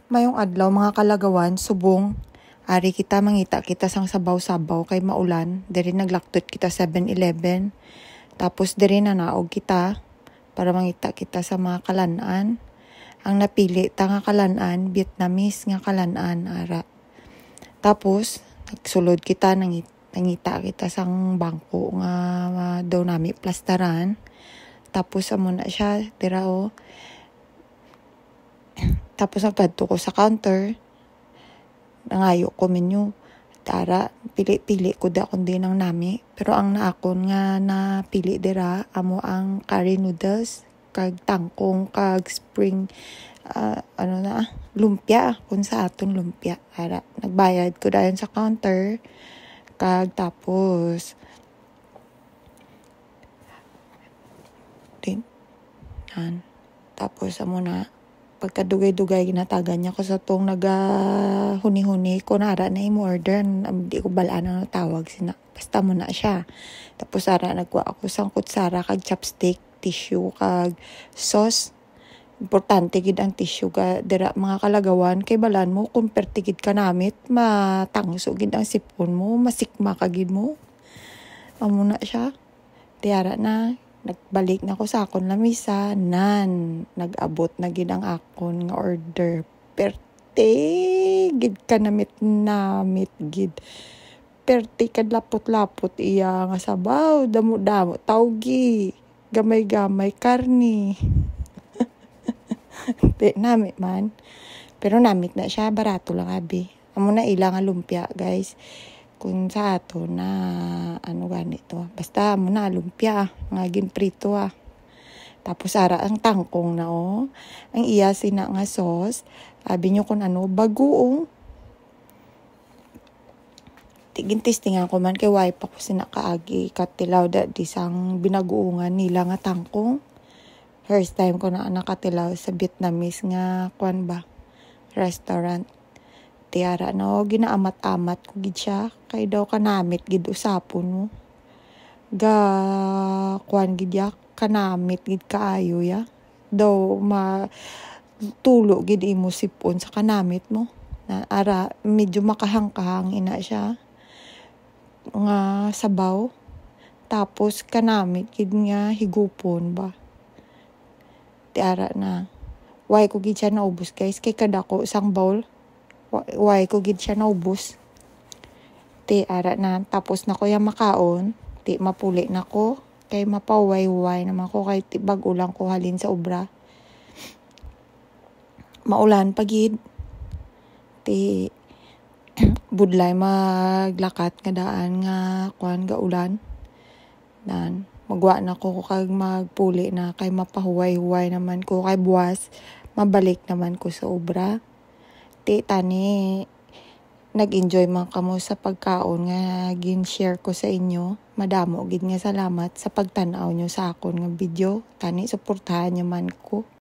Mayong adlaw mga kalagawan, subong. Ari kita mangita kita sang sabaw-sabaw kay maulan. Diri naglaktot kita 7-Eleven. Tapos diri nanaog kita para mangita kita sa mga kalanaan. Ang napili ta nga kalanaan, Vietnamese nga kalanaan ara. Tapos nagsulod kita nangita kita sang bangko nga daw nami plastaran. Tapos amo na siya dira o. Tapos nagpadto ko sa counter. Nangayo ko menu. Tara, pili-pili ko da kundi nang nami. Pero ang naakon nga napili dira amo ang curry noodles, kag tangkong, kag spring lumpia, kung sa aton lumpia. Ara, nagbayad ko dayon sa counter. Kag tapos tapos amo na pagkadugay-dugay ginatagan niya ko sa tong huni-huni ko nara na i-order. Di ko balaan ang tawag sina. Basta mo na siya. Tapos ara nagkuha ako sang kutsara kag chopstick, tissue kag sauce. Importante gid ang tissue ka dira mga kalagawan kay balaan mo kung pertigid ka namit matangso gid ang sipon mo, masikma ka gid mo. Amo na siya. Tiara na nagbalik na ko sa akon lamisa, nag-abot na gid ang akon nga order. Perte gid ka namit gid. Perte kad lapot-lapot iya nga sabaw, damo-damo tawgi, gamay-gamay karni. Di namit man. Pero namit na siya, barato lang abi. Amo na ilang nga lumpia, guys. Kung sa ato na ganito. Basta mo na lumpia nga ginprito Tapos ara ang tangkong na ang iya sina nga sauce. Abi nyo kung bagoong. Tigin testingan ko man kay wife ako sina kaagi katilaw da disang binaguungan nila nga tangkong. First time ko na nakatilaw sa Vietnamese nga restaurant. Tiara na ginaamat-amat ko gid siya kay daw kanamit gid usapon mo. Gid ya kanamit gid kaayo ya. Daw tulo gid imo sipon sa kanamit mo. Na ara medyo makahang-kahang ina siya. Nga sabaw. Tapos kanamit gid nga higupon ba. Tiara na. Why ko gid siya naubos guys kay kadako sang bowl. Why ko gid siya naubos. Ti ara na tapos na ko ya makaon, ti mapuli na ko kay mapaway-way naman ko kay ti bag-o lang ko halin sa obra. Maulan pagid. Ti budlay maglakat nga daan nga ga ulan. Dan magwa na ko kag magpuli na kay mapahuway-huway naman ko kay buwas mabalik naman ko sa obra. Tani nag-enjoy man kamo sa pagkaon nga gin-share ko sa inyo. Madamo gid nga salamat sa pagtan-aw nyo sa akon nga video. Tani suportahan nyo man ko.